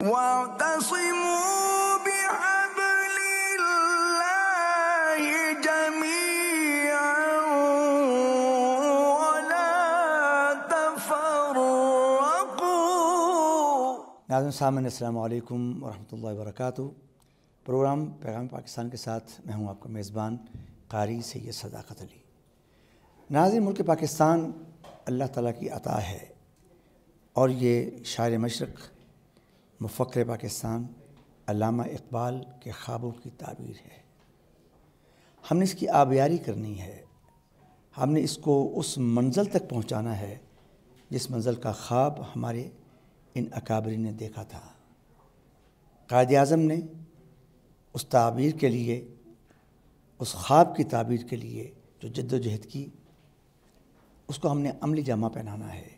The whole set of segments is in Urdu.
واعتصموا بحبل الله جميعا ولا تفرقوا۔ ناظرین سامعین السلام علیکم ورحمۃ اللہ وبرکاتہ۔ پروگرام پیغام پاکستان کے ساتھ میں ہوں آپ کا میزبان قاری سید صداقت علی۔ ناظرین، ملک پاکستان اللہ تعالیٰ کی عطا ہے اور یہ شاعر مشرق مفکر پاکستان علامہ اقبال کے خوابوں کی تعبیر ہے۔ ہم نے اس کی آبیاری کرنی ہے، ہم نے اس کو اس منزل تک پہنچانا ہے جس منزل کا خواب ہمارے ان اکابرین نے دیکھا تھا۔ قائد اعظم نے اس تعبیر کے لیے، اس خواب کی تعبیر کے لیے جو جد و جہد کی، اس کو ہم نے عملی جامہ پہنانا ہے۔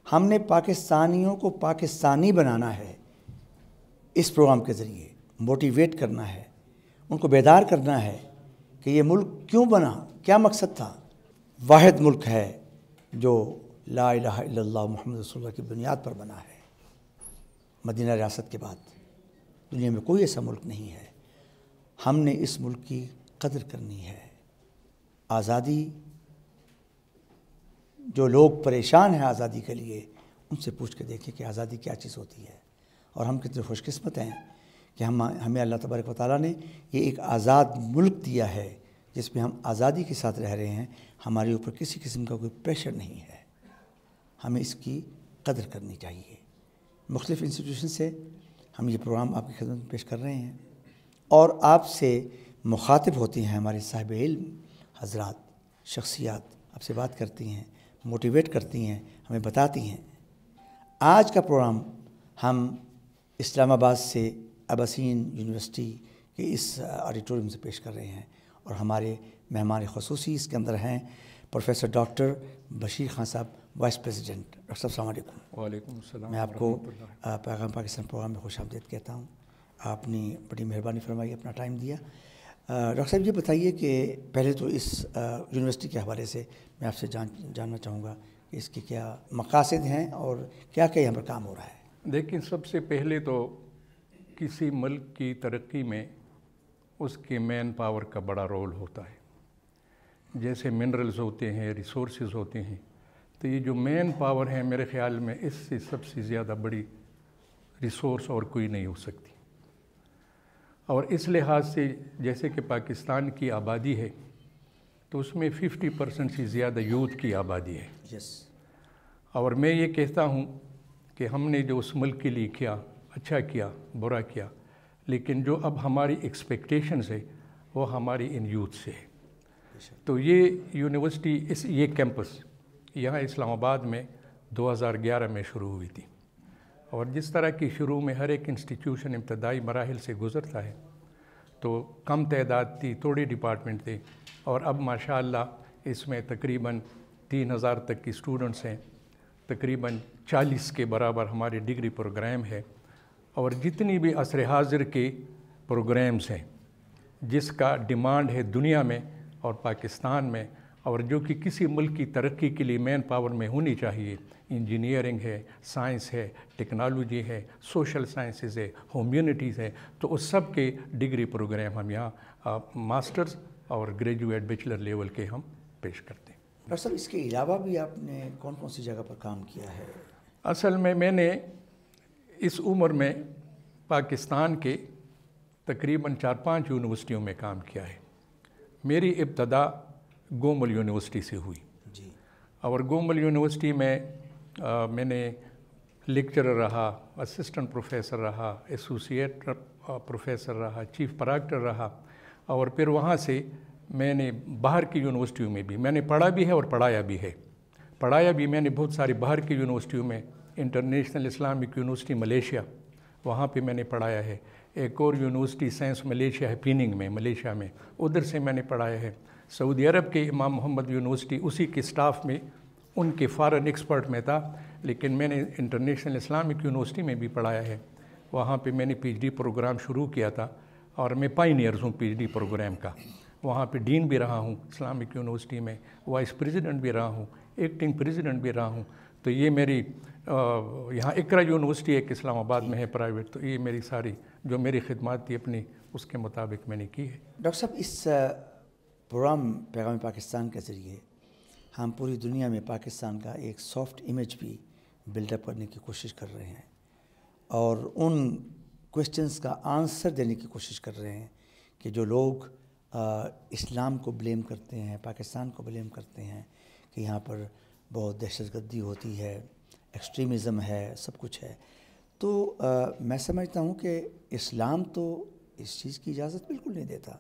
ہم نے پاکستانیوں کو پاکستانی بنانا ہے، اس پروگرام کے ذریعے موٹیویٹ کرنا ہے، ان کو بیدار کرنا ہے کہ یہ ملک کیوں بنا، کیا مقصد تھا۔ واحد ملک ہے جو لا الہ الا اللہ محمد رسول اللہ کی بنیاد پر بنا ہے۔ مدینہ ریاست کے بعد دنیا میں کوئی ایسا ملک نہیں ہے۔ ہم نے اس ملک کی قدر کرنی ہے۔ آزادی، جو لوگ پریشان ہیں آزادی کے لیے، ان سے پوچھ کے دیکھیں کہ آزادی کیا چیز ہوتی ہے، اور ہم کتنے خوش قسمت ہیں کہ ہمیں اللہ تبارک و تعالیٰ نے یہ ایک آزاد ملک دیا ہے جس میں ہم آزادی کے ساتھ رہ رہے ہیں۔ ہمارے اوپر کسی قسم کا کوئی پریشر نہیں ہے، ہمیں اس کی قدر کرنی چاہیے۔ مختلف انسٹیٹیوشن سے ہم یہ پروگرام آپ کی خدمت میں پیش کر رہے ہیں اور آپ سے مخاطب ہوتے ہیں ہمارے صاحب علم حضرات، شخصیات آپ سے بات کرتی ہیں، موٹیویٹ کرتی ہیں، ہمیں بتاتی ہیں۔ آج کا پروگرام ہم اسلام آباد سے اباسین یونیورسٹی کے اس آڈیٹوریم سے پیش کر رہے ہیں، اور ہمارے مہمان خصوصی اس کے اندر ہیں پروفیسر ڈاکٹر بشیر خان صاحب، وائس پریزیڈنٹ۔ ڈاکٹر صاحب السلام علیکم۔ وعلیکم السلام۔ میں آپ کو پیغام پاکستان پروگرام میں خوش آمدید کہتا ہوں۔ آپ نے بڑی مہربانی فرمائی، اپنا ٹائم دیا۔ ڈاکٹر صاحب یہ بتائیے کہ پہلے تو اس یونیورسٹی کے حوالے سے میں آپ سے جاننا چاہوں گا کہ اس کے کیا مقاصد ہیں اور کیا کیا یہاں پر کام ہو رہا ہے۔ دیکھیں، سب سے پہلے تو کسی ملک کی ترقی میں اس کے مین پاور کا بڑا رول ہوتا ہے۔ جیسے منرلز ہوتے ہیں، ریسورسز ہوتے ہیں، تو یہ جو مین پاور ہے میرے خیال میں اس سے سب سے زیادہ بڑی ریسورس اور کوئی نہیں ہو سکتی۔ اور اس لحاظ سے جیسے کہ پاکستان کی آبادی ہے تو اس میں 50% سے زیادہ یوتھ کی آبادی ہے۔ اور میں یہ کہتا ہوں کہ ہم نے جو اس ملک کے لیے کیا، اچھا کیا، برا کیا، لیکن جو اب ہماری ایکسپیکٹیشنز ہے وہ ہماری ان یوتھ سے ہے۔ تو یہ یونیورسٹی، یہ کیمپس یہاں اسلام آباد میں 2011 میں شروع ہوئی تھی، اور جس طرح کی شروع میں ہر ایک انسٹیٹیوشن ابتدائی مراحل سے گزرتا ہے تو کم تعداد تھی، تھوڑے ڈپارٹمنٹ تھے، اور اب ماشاءاللہ اس میں تقریباً 3000 تک کی اسٹوڈنٹس ہیں، تقریباً 40 کے برابر ہمارے ڈگری پروگرام ہے، اور جتنی بھی عصر حاضر کے پروگرامز ہیں جس کا ڈیمانڈ ہے دنیا میں اور پاکستان میں، اور جو کہ کسی ملک کی ترقی کے لیے مین پاور میں ہونی چاہیے، انجینئرنگ ہے، سائنس ہے، ٹیکنالوجی ہے، سوشل سائنسز ہے، ہیومینٹیز ہے، تو اس سب کے ڈگری پروگرام ہم یہاں ماسٹرز اور گریجویٹ بیچلر لیول کے ہم پیش کرتے ہیں۔ ڈاکٹر صاحب، اس کے علاوہ بھی آپ نے کون کون سی جگہ پر کام کیا ہے؟ اصل میں نے اس عمر میں پاکستان کے تقریباً 4-5 یونیورسٹیوں میں کام کیا ہے۔ میری ابتدا گومل یونیورسٹی سے ہوئی، اور گومل یونیورسٹی میں میں نے لیکچرر رہا، اسسٹنٹ پروفیسر رہا، ایسوسیٹ پروفیسر رہا، چیف پراکٹر رہا، اور پھر وہاں سے میں نے باہر کی یونیورسٹیوں میں بھی میں نے پڑھا بھی ہے اور پڑھایا بھی ہے۔ پڑھایا بھی میں نے بہت ساری باہر کی یونیورسٹیوں میں، انٹرنیشنل اسلامک یونیورسٹی ملیشیا، وہاں پہ میں نے پڑھایا ہے۔ ایک اور یونیورسٹی سائنس ملیشیا ہے پیننگ میں، ملیشیا میں، ادھر سے میں نے پڑھایا ہے۔ سعودی عرب کے امام محمد یونیورسٹی، اسی کے سٹاف میں، ان کے فارن ایکسپرٹ میں تھا، لیکن میں نے انٹرنیشنل اسلامک یونیورسٹی میں بھی پڑھایا ہے۔ وہاں پہ میں نے پی ایچ ڈی پروگرام شروع کیا تھا، اور میں پائنیئرز ہوں پی ایچ ڈی پروگرام کا۔ وہاں پہ ڈین بھی رہا ہوں اسلامک یونیورسٹی میں، وائس پریزیڈنٹ بھی رہا ہوں، ایکٹنگ پریزیڈنٹ بھی رہا ہوں۔ تو یہ میری یہاں اقرا یونیورسٹی ایک اسلام آباد میں ہے پرائیویٹ، تو یہ میری ساری جو میری خدمات تھی اپنی اس کے مطابق میں نے کی ہے۔ ڈاکٹر صاحب، اس پروگرام پیغام پاکستان کے ذریعے ہم پوری دنیا میں پاکستان کا ایک سافٹ امیج بھی بلڈ اپ کرنے کی کوشش کر رہے ہیں، اور ان کوشچنس کا آنسر دینے کی کوشش کر رہے ہیں کہ جو لوگ اسلام کو بلیم کرتے ہیں، پاکستان کو بلیم کرتے ہیں کہ یہاں پر بہت دہشت گردی ہوتی ہے، ایکسٹریمزم ہے، سب کچھ ہے، تو میں سمجھتا ہوں کہ اسلام تو اس چیز کی اجازت بالکل نہیں دیتا۔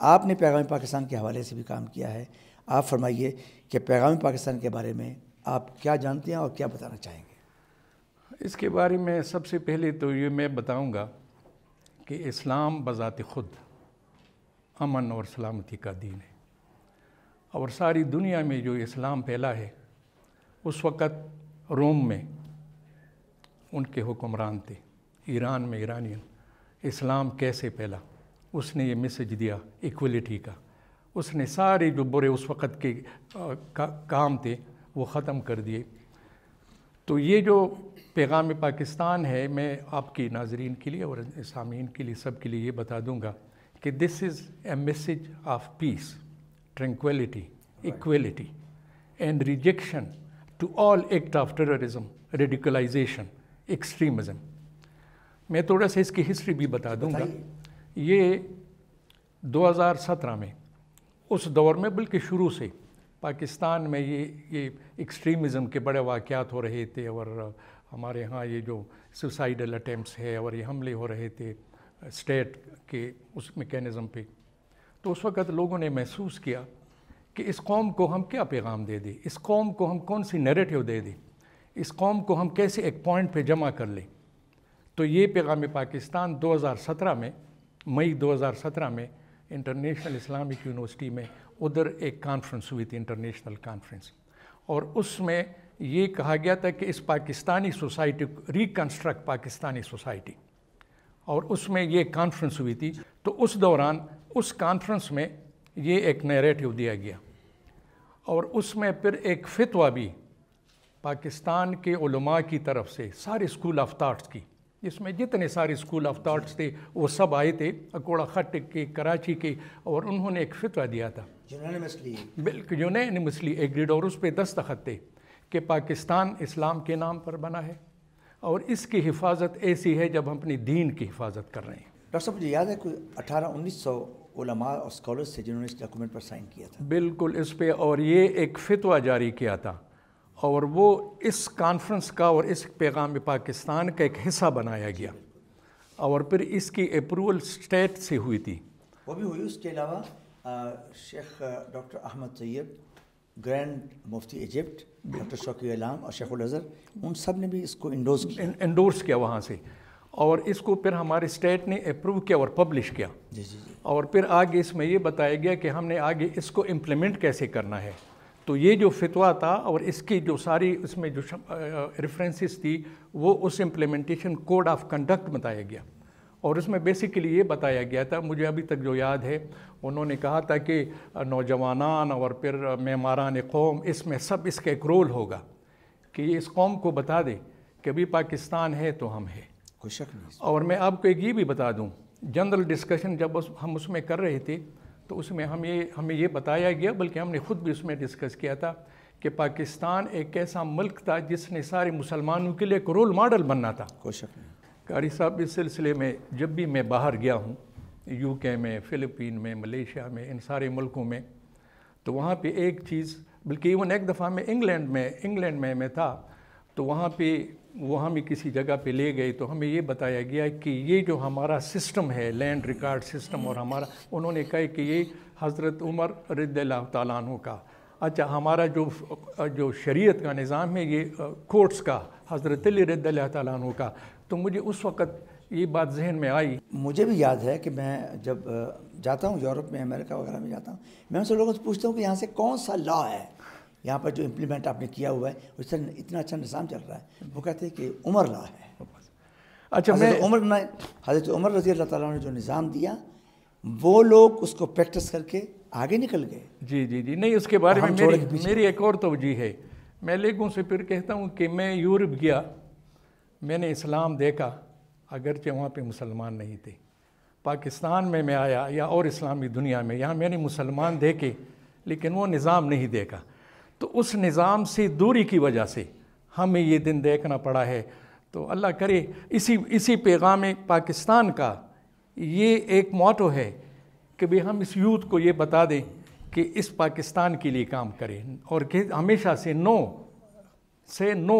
آپ نے پیغام پاکستان کے حوالے سے بھی کام کیا ہے، آپ فرمائیے کہ پیغام پاکستان کے بارے میں آپ کیا جانتے ہیں اور کیا بتانا چاہیں گے؟ اس کے بارے میں سب سے پہلے تو یہ میں بتاؤں گا کہ اسلام بذات خود امن اور سلامتی کا دین ہے، اور ساری دنیا میں جو اسلام پھیلا ہے اس وقت روم میں ان کے حکمران تھے، ایران میں ایرانین، اسلام کیسے پھیلا، اس نے یہ میسج دیا ایکولیٹی کا، اس نے سارے جو برے اس وقت کے کام تھے وہ ختم کر دیے۔ تو یہ جو پیغام پاکستان ہے، میں آپ کی ناظرین کے لیے اور سامعین کے لیے سب کے لیے یہ بتا دوں گا کہ this is a message of peace, tranquillity, equality and rejection to all act of terrorism, radicalisation, extremism. میں تھوڑا سا اس کی ہسٹری بھی بتا دوں گا۔ یہ 2017 میں اس دور میں بلکہ شروع سے پاکستان میں یہ ایکسٹریمزم کے بڑے واقعات ہو رہے تھے، اور ہمارے ہاں یہ جو سوسائڈل اٹیمپٹس ہے اور یہ حملے ہو رہے تھے اسٹیٹ کے اس میکینزم پہ، تو اس وقت لوگوں نے محسوس کیا کہ اس قوم کو ہم کیا پیغام دے دیں، اس قوم کو ہم کون سی نیریٹیو دے دیں، اس قوم کو ہم کیسے ایک پوائنٹ پہ جمع کر لیں۔ تو یہ پیغام پاکستان 2017 میں، مئی 2017 میں انٹرنیشنل اسلامک یونیورسٹی میں ادھر ایک کانفرنس ہوئی تھی، انٹرنیشنل کانفرنس، اور اس میں یہ کہا گیا تھا کہ اس Pakistani society reconstruct Pakistani society, اور اس میں یہ کانفرنس ہوئی تھی۔ تو اس دوران اس کانفرنس میں یہ ایک نیریٹیو دیا گیا، اور اس میں پھر ایک فتویٰ بھی پاکستان کے علماء کی طرف سے سارے اسکول آف تھاٹس کی، جس میں جتنے سارے اسکول آف تھاٹس تھے وہ سب آئے تھے، اکوڑا خٹ کے، کراچی کے، اور انہوں نے ایک فتویٰ دیا تھا، بالکل یونینیمسلی ایگریڈ، اور اس پہ دستخط تھے کہ پاکستان اسلام کے نام پر بنا ہے اور اس کی حفاظت ایسی ہے جب ہم اپنی دین کی حفاظت کر رہے ہیں۔ ڈاکٹر صاحب، مجھے یاد ہے کوئی 1800-1900 علماء اور اسکالرز تھے جنہوں نے اس ڈاکومنٹ پر سائن کیا تھا۔ بالکل اس پہ، اور یہ ایک فتویٰ جاری کیا تھا، اور وہ اس کانفرنس کا اور اس پیغام پاکستان کا ایک حصہ بنایا گیا، اور پھر اس کی اپروول اسٹیٹ سے ہوئی تھی۔ وہ بھی ہوئی۔ اس کے علاوہ شیخ ڈاکٹر احمد طیب، گرینڈ مفتی ایجپٹ، ڈاکٹر شوقی علام اور شیخ الازہر، ان سب نے بھی اس کو انڈورس کیا وہاں سے، اور اس کو پھر ہمارے اسٹیٹ نے اپروو کیا اور پبلش کیا۔ جی جی جی۔ اور پھر آگے اس میں یہ بتایا گیا کہ ہم نے آگے اس کو امپلیمنٹ کیسے کرنا ہے۔ تو یہ جو فتویٰ تھا اور اس کی جو ساری اس میں جو ریفرنسز تھی وہ اس امپلیمنٹیشن کوڈ آف کنڈکٹ بتایا گیا، اور اس میں بیسیکلی یہ بتایا گیا تھا، مجھے ابھی تک جو یاد ہے، انہوں نے کہا تھا کہ نوجوانان اور پھر معماران قوم، اس میں سب اس کا ایک رول ہوگا کہ یہ اس قوم کو بتا دے کہ ابھی پاکستان ہے تو ہم ہے، کوئی شک نہیں۔ اور میں آپ کو ایک یہ بھی بتا دوں، جنرل ڈسکشن جب ہم اس میں کر رہے تھے تو اس میں ہمیں یہ بتایا گیا، بلکہ ہم نے خود بھی اس میں ڈسکس کیا تھا کہ پاکستان ایک ایسا ملک تھا جس نے سارے مسلمانوں کے لیے ایک رول ماڈل بننا تھا۔ کوئی شک نہیں۔ قاری صاحب، اس سلسلے میں جب بھی میں باہر گیا ہوں، یو کے میں، فلپین میں، ملیشیا میں، ان سارے ملکوں میں، تو وہاں پہ ایک چیز، بلکہ ایون ایک دفعہ میں انگلینڈ میں تھا، تو وہاں پہ وہ ہمیں کسی جگہ پہ لے گئے تو ہمیں یہ بتایا گیا کہ یہ جو ہمارا سسٹم ہے، لینڈ ریکارڈ سسٹم، اور ہمارا، انہوں نے کہا کہ یہ حضرت عمر رضی اللہ تعالیٰ عنہ کا، اچھا ہمارا جو شریعت کا نظام ہے یہ کورٹس کا حضرت علی رضی اللہ تعالیٰ عنہ کا۔ تو مجھے اس وقت یہ بات ذہن میں آئی۔ مجھے بھی یاد ہے کہ میں جب جاتا ہوں یورپ میں، امریکہ وغیرہ میں جاتا ہوں، میں ان سے لوگوں سے پوچھتا ہوں کہ یہاں سے کون سا لا ہے یہاں پر جو امپلیمنٹ آپ نے کیا ہوا ہے، اس سے اتنا اچھا نظام چل رہا ہے، وہ کہتے ہیں کہ عمر لا ہے۔ اچھا، حضرت عمر رضی اللہ تعالیٰ نے جو نظام دیا، وہ لوگ اس کو پریکٹس کر کے آگے نکل گئے۔ جی جی جی، نہیں، اس کے بارے میں میری ایک اور توجہ ہے۔ میں لوگوں سے پھر کہتا ہوں کہ میں یورپ گیا، میں نے اسلام دیکھا، اگرچہ وہاں پہ مسلمان نہیں تھے. پاکستان میں آیا یا اور اسلامی دنیا میں، یہاں میں نے مسلمان دیکھے لیکن وہ نظام نہیں دیکھا. تو اس نظام سے دوری کی وجہ سے ہمیں یہ دن دیکھنا پڑا ہے. تو اللہ کرے اسی پیغام پاکستان کا یہ ایک موٹو ہے کہ بھی ہم اس یوتھ کو یہ بتا دیں کہ اس پاکستان کے لیے کام کریں، اور کہ ہمیشہ سے say no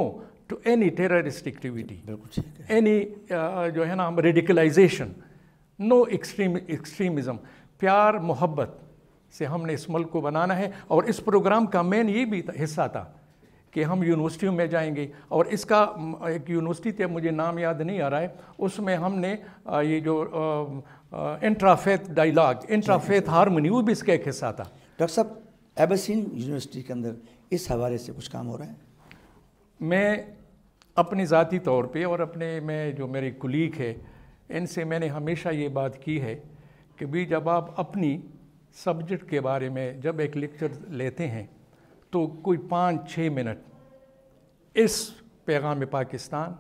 to any terrorist activity, any جو ہے نا ریڈیکلائزیشن، نو ایکسٹریمزم. پیار محبت سے ہم نے اس ملک کو بنانا ہے. اور اس پروگرام کا مین یہ بھی حصہ تھا کہ ہم یونیورسٹیوں میں جائیں گے، اور اس کا ایک یونیورسٹی تھے، مجھے نام یاد نہیں آ رہا ہے، اس میں ہم نے یہ جو انٹرافیتھ ڈائیلاگ، انٹرافیتھ ہارمونی، وہ بھی اس کا ایک حصہ تھا. ڈاکٹر صاحب ایبسین یونیورسٹی کے اندر اس حوالے سے کچھ کام ہو رہا ہے؟ میں اپنی ذاتی طور پہ اور میں جو میری کولیگ ہے ان سے میں نے ہمیشہ یہ بات کی ہے کہ بھی جب آپ اپنی سبجیکٹ کے بارے میں جب ایک لیکچر لیتے ہیں تو کوئی 5-6 منٹ اس پیغام پاکستان،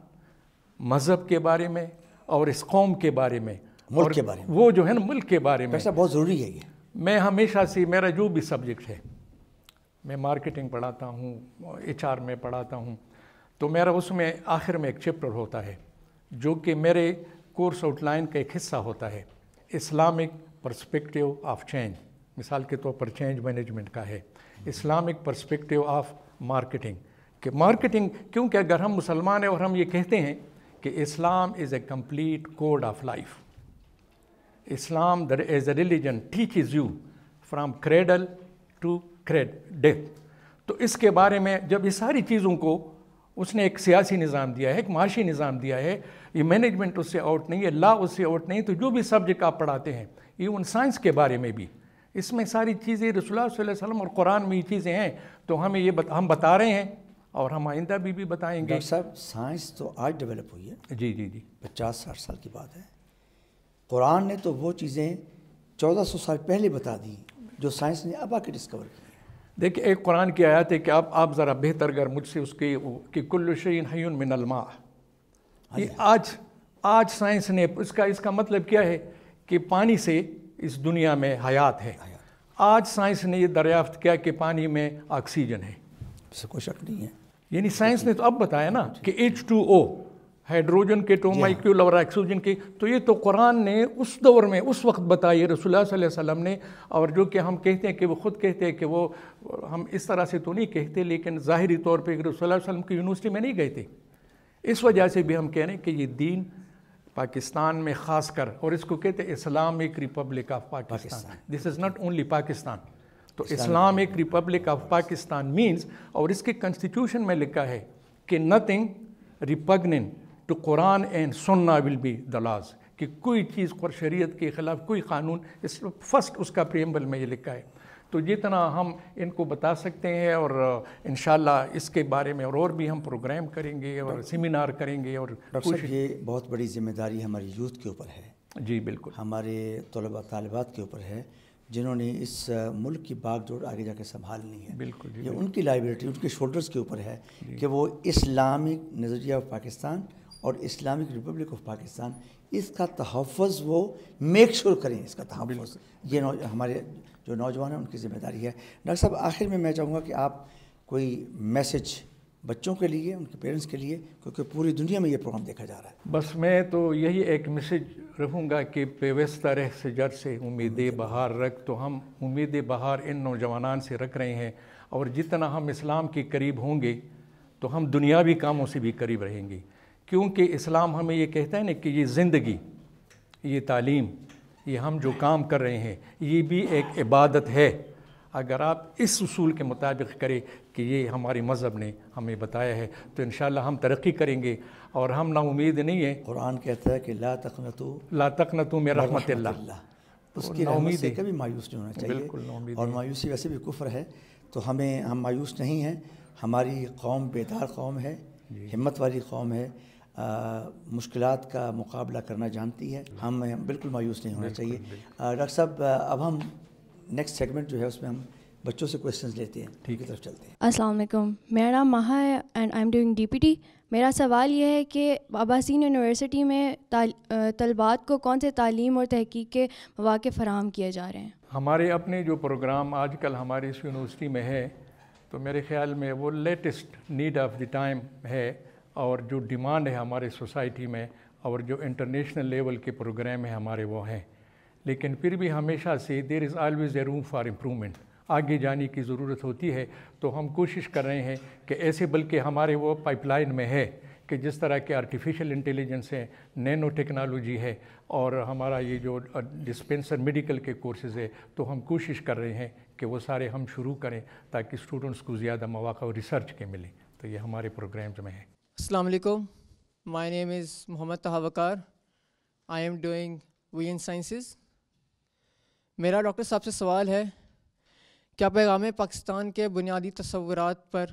مذہب کے بارے میں اور اس قوم کے بارے میں، ملک کے بارے میں، وہ جو ہے نا ملک کے بارے میں، ایسا بہت ضروری ہے. یہ میں ہمیشہ سے میرا جو بھی سبجیکٹ ہے، میں مارکیٹنگ پڑھاتا ہوں، HR میں پڑھاتا ہوں، تو میرا اس میں آخر میں ایک چیپٹر ہوتا ہے جو کہ میرے کورس آؤٹ لائن کا ایک حصہ ہوتا ہے، اسلامک پرسپیکٹیو آف چینج. مثال کے طور پر چینج مینجمنٹ کا ہے، اسلامک پرسپیکٹیو آف مارکیٹنگ. کہ مارکیٹنگ، کیونکہ اگر ہم مسلمان ہیں اور ہم یہ کہتے ہیں کہ Islam is a complete code of life, Islam is a religion teaches you from cradle to death. تو اس کے بارے میں جب یہ ساری چیزوں کو اس نے ایک سیاسی نظام دیا ہے، ایک معاشی نظام دیا ہے، یہ مینجمنٹ اس سے آؤٹ نہیں ہے، لا اس سے آؤٹ نہیں. تو جو بھی سبجیکٹ آپ پڑھاتے ہیں، ایون سائنس کے بارے میں بھی، اس میں ساری چیزیں رسول اللہ صلی اللہ علیہ وسلم اور قرآن میں یہ چیزیں ہیں. تو ہمیں ہم بتا رہے ہیں اور ہم آئندہ بھی بتائیں گے. ڈاکٹر صاحب سائنس تو آج ڈیولپ ہوئی ہے، جی 50-60 سال کی بات ہے. قرآن نے تو وہ چیزیں 1400 سال پہلے بتا دی جو سائنس نے اب آ کے ڈسکور کی. دیکھیں ایک قرآن کی آیت ہے کہ آپ ذرا بہتر اگر مجھ سے اس کی کہ کل شیء حی من الماء. یہ آج سائنس نے اس کا مطلب کیا ہے کہ پانی سے اس دنیا میں حیات ہے. آج سائنس نے یہ دریافت کیا کہ پانی میں آکسیجن ہے، اس سے کوئی شک نہیں ہے. یعنی سائنس نے تو اب بتایا نا کہ H2O، ہائیڈروجن کے 2 مالیکیول اور آکسیجن کے. تو یہ تو قرآن نے اس دور میں اس وقت بتائی رسول اللہ صلی اللہ علیہ وسلم نے. اور جو کہ ہم کہتے ہیں کہ وہ خود کہتے ہیں کہ وہ، ہم اس طرح سے تو نہیں کہتے لیکن ظاہری طور پہ رسول اللہ صلی اللہ علیہ وسلم کی یونیورسٹی میں نہیں گئے تھے. اس وجہ سے بھی ہم کہہ رہے ہیں کہ یہ دین پاکستان میں خاص کر، اور اس کو کہتے ہیں Islamic republic of Pakistan. This is not only Pakistan. تو Islamic republic of Pakistan means, اور اس کے کنسٹیٹیوشن میں لکھا ہے کہ nothing repugnant to Quran and Sunnah will be the laws. کہ کوئی چیز شریعت کے خلاف کوئی قانون، فرسٹ اس کا پریمبل میں یہ لکھا ہے. تو جتنا ہم ان کو بتا سکتے ہیں، اور انشاءاللہ اس کے بارے میں اور بھی ہم پروگرام کریں گے اور سیمینار کریں گے. اور ڈاکٹر صاحب یہ بہت بڑی ذمہ داری ہماری یوتھ کے اوپر ہے. جی بالکل، ہمارے طلباء طالبات کے اوپر ہے جنہوں نے اس ملک کی باغ ڈور آگے جا کے سنبھالنی ہے. بالکل یہ ان کی لائبلٹی، ان کے شولڈرز کے اوپر ہے کہ وہ اسلامک نظریہ آف پاکستان اور اسلامک ریپبلک آف پاکستان، اس کا تحفظ وہ میک شور کریں. اس کا تحفظ یہ ہمارے جو نوجوان ہیں ان کی ذمہ داری ہے. ڈاکٹر صاحب آخر میں چاہوں گا کہ آپ کوئی میسج بچوں کے لیے، ان کے پیرنٹس کے لیے، کیونکہ پوری دنیا میں یہ پروگرام دیکھا جا رہا ہے. بس میں تو یہی ایک میسج رکھوں گا کہ پیوستہ رہ شجر سے امید بہار رکھ. تو ہم امید بہار ان نوجوانان سے رکھ رہے ہیں، اور جتنا ہم اسلام کے قریب ہوں گے تو ہم دنیاوی کاموں سے بھی قریب رہیں گے. کیونکہ اسلام ہمیں یہ کہتا ہے نا کہ یہ زندگی، یہ تعلیم، یہ ہم جو کام کر رہے ہیں، یہ بھی ایک عبادت ہے. اگر آپ اس اصول کے مطابق کریں کہ یہ ہمارے مذہب نے ہمیں بتایا ہے تو انشاءاللہ ہم ترقی کریں گے. اور ہم نا امید نہیں ہیں. قرآن کہتا ہے کہ لا تقنطوا من رحمت اللہ. اس کی رحمت سے کبھی مایوس نہیں ہونا چاہیے. بالکل، اور مایوسی ویسے بھی کفر ہے. تو ہم مایوس نہیں ہیں. ہماری قوم بیدار قوم ہے، ہمت والی قوم ہے، مشکلات کا مقابلہ کرنا جانتی ہے. ہم بالکل مایوس نہیں ہونا چاہیے. ڈاکٹر صاحب اب ہم نیکسٹ سیگمنٹ جو ہے اس میں ہم بچوں سے کویشچنز لیتے ہیں. ٹھیک ہے, طرف چلتے ہیں. السلام علیکم, میرا نام مہا ہے and I am doing D P T. میرا سوال یہ ہے کہ عباسین یونیورسٹی میں طلبات کو کون سے تعلیم اور تحقیق کے مواقع فراہم کیے جا رہے ہیں؟ ہمارے اپنے جو پروگرام آج کل ہماری اس یونیورسٹی میں ہے تو میرے خیال میں وہ latest need of the time ہے, اور جو ڈیمانڈ ہے ہمارے سوسائٹی میں اور جو انٹرنیشنل لیول کے پروگرام ہیں ہمارے وہ ہیں. لیکن پھر بھی ہمیشہ سے there is always a room for improvement, آگے جانے کی ضرورت ہوتی ہے. تو ہم کوشش کر رہے ہیں کہ ایسے, بلکہ ہمارے وہ پائپ لائن میں ہے کہ جس طرح کے آرٹیفیشل انٹیلیجنس ہے, نینو ٹیکنالوجی ہے, اور ہمارا یہ جو ڈسپینسر میڈیکل کے کورسز ہے, تو ہم کوشش کر رہے ہیں کہ وہ سارے ہم شروع کریں تاکہ اسٹوڈنٹس کو زیادہ مواقع اور ریسرچ کے ملیں. تو یہ ہمارے پروگرامز میں ہے. السلام علیکم, my name is Muhammad Taha Waqar. I am doing V N sciences. میرا ڈاکٹر صاحب سے سوال ہے, کیا پیغام پاکستان کے بنیادی تصورات پر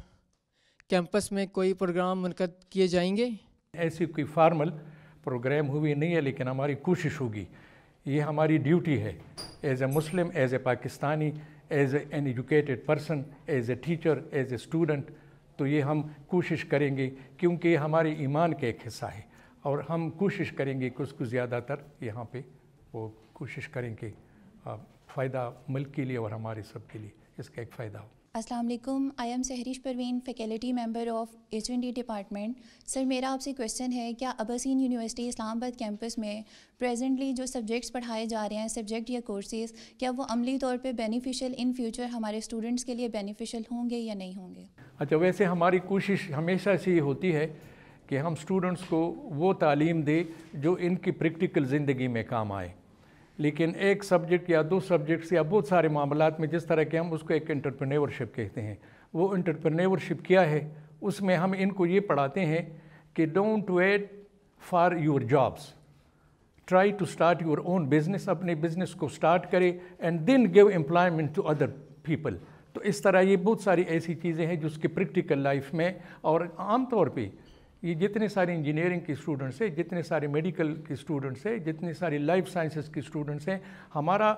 کیمپس میں کوئی پروگرام منعقد کیے جائیں گے؟ ایسی کوئی فارمل پروگرام ہوئی نہیں ہے, لیکن ہماری کوشش ہوگی. یہ ہماری ڈیوٹی ہے as a Muslim, as a Pakistani, as a an educated person, as a teacher, as a student. تو یہ ہم کوشش کریں گے کیونکہ یہ ہمارے ایمان کا ایک حصہ ہے, اور ہم کوشش کریں گے کہ اس کو زیادہ تر یہاں پہ وہ کوشش کریں کہ فائدہ ملک کے لیے اور ہمارے سب کے لیے اس کا ایک فائدہ ہو. السلام علیکم, I am Sehrish Parveen, faculty member of H&D department. Sir میرا آپ سے کویشچن ہے, کیا عباسین یونیورسٹی اسلام آباد کیمپس میں پریزنٹلی جو سبجیکٹس پڑھائے جا رہے ہیں, سبجیکٹ یا کورسز, کیا وہ عملی طور پہ بینیفیشیل ان فیوچر ہمارے اسٹوڈنٹس کے لیے بینیفیشیل ہوں گے یا نہیں ہوں گے؟ اچھا, ویسے ہماری کوشش ہمیشہ سے یہ ہوتی ہے کہ ہم اسٹوڈنٹس کو وہ تعلیم دیں جو ان کی پریکٹیکل زندگی میں کام آئے. لیکن ایک سبجیکٹ یا دو سبجیکٹس یا بہت سارے معاملات میں جس طرح کہ ہم اس کو ایک انٹرپرینیورشپ کہتے ہیں, وہ انٹرپرینیورشپ کیا ہے, اس میں ہم ان کو یہ پڑھاتے ہیں کہ don't wait for your jobs, try to start your own business. اپنے بزنس کو اسٹارٹ کرے and then give employment to other people. تو اس طرح یہ بہت ساری ایسی چیزیں ہیں جو اس کی پریکٹیکل لائف میں, اور عام طور پہ یہ جتنے سارے انجینئرنگ کے اسٹوڈنٹس ہیں, جتنے سارے میڈیکل کے اسٹوڈنٹس ہیں, جتنے سارے لائف سائنسز کے اسٹوڈنٹس ہیں, ہمارا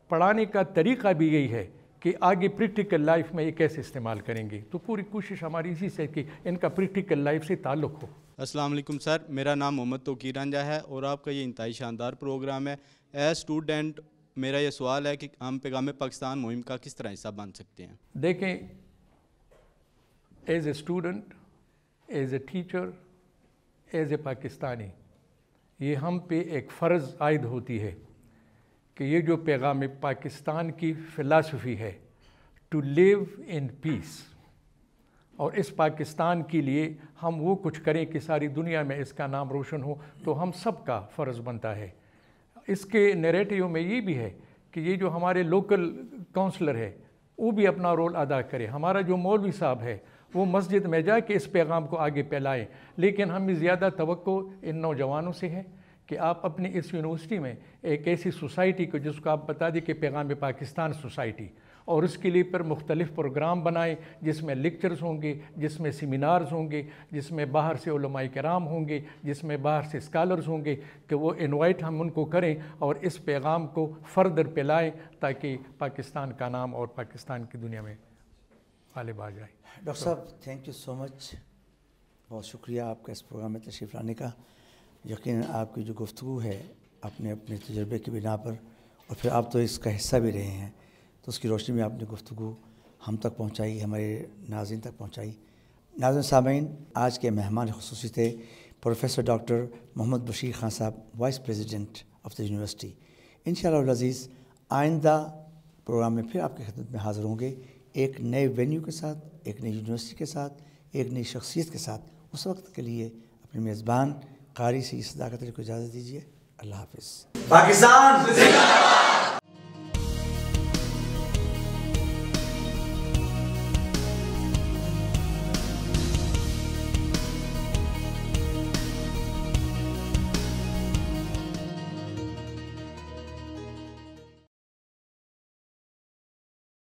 پڑھانے کا طریقہ بھی یہی ہے کہ آگے پریکٹیکل لائف میں یہ کیسے استعمال کریں گے. تو پوری کوشش ہماری اسی سے کہ ان کا پریکٹیکل لائف سے تعلق ہو. السلام علیکم سر, میرا نام محمد توقیر رانجھا ہے اور آپ کا یہ انتہائی شاندار پروگرام ہے. ایز اسٹوڈنٹ میرا یہ سوال ہے کہ ہم پیغام پاکستان مہم کا کس طرح حصہ بن سکتے ہیں؟ دیکھیں, as a student, as a teacher, as a Pakistani, یہ ہم پہ ایک فرض عائد ہوتی ہے کہ یہ جو پیغام پاکستان کی فلاسفی ہے, ٹو لیو ان پیس, اور اس پاکستان کے لیے ہم وہ کچھ کریں کہ ساری دنیا میں اس کا نام روشن ہو, تو ہم سب کا فرض بنتا ہے. اس کے نیریٹیو میں یہ بھی ہے کہ یہ جو ہمارے لوکل کونسلر ہے وہ بھی اپنا رول ادا کرے. ہمارا جو مولوی صاحب ہے وہ مسجد میں جا کے اس پیغام کو آگے پھیلائیں. لیکن ہمیں زیادہ توقع ان نوجوانوں سے ہے کہ آپ اپنی اس یونیورسٹی میں ایک ایسی سوسائٹی کو, جس کو آپ بتا دیں کہ پیغام پاکستان سوسائٹی, اور اس کے لیے پر مختلف پروگرام بنائیں جس میں لیکچرز ہوں گے, جس میں سیمینارز ہوں گے, جس میں باہر سے علماء کرام ہوں گے, جس میں باہر سے اسکالرز ہوں گے, کہ وہ انوائٹ ہم ان کو کریں اور اس پیغام کو فردر پھیلائیں تاکہ پاکستان کا نام اور پاکستان کی دنیا میں غالب آ جائے. ڈاکٹر صاحب تھینک یو سو مچ, بہت شکریہ آپ کا اس پروگرام میں تشریف لانے کا. یقیناً آپ کی جو گفتگو ہے اپنے تجربے کی بنا پر, اور پھر آپ تو اس کا حصہ بھی رہے ہیں, تو اس کی روشنی میں آپ نے گفتگو ہم تک پہنچائی, ہمارے ناظرین تک پہنچائی. ناظرین سامعین, آج کے مہمان خصوصی تھے پروفیسر ڈاکٹر محمد بشیر خان صاحب, vice president of the university. انشاءاللہ العزیز آئندہ پروگرام میں پھر آپ کی خدمت میں حاضر ہوں گے, ایک نئے وینیو کے ساتھ, ایک نئی یونیورسٹی کے ساتھ, ایک نئی شخصیت کے ساتھ. اس وقت کے لیے اپنے میزبان قاری سے صداقت علی کو اجازت دیجیے. اللہ حافظ. پاکستان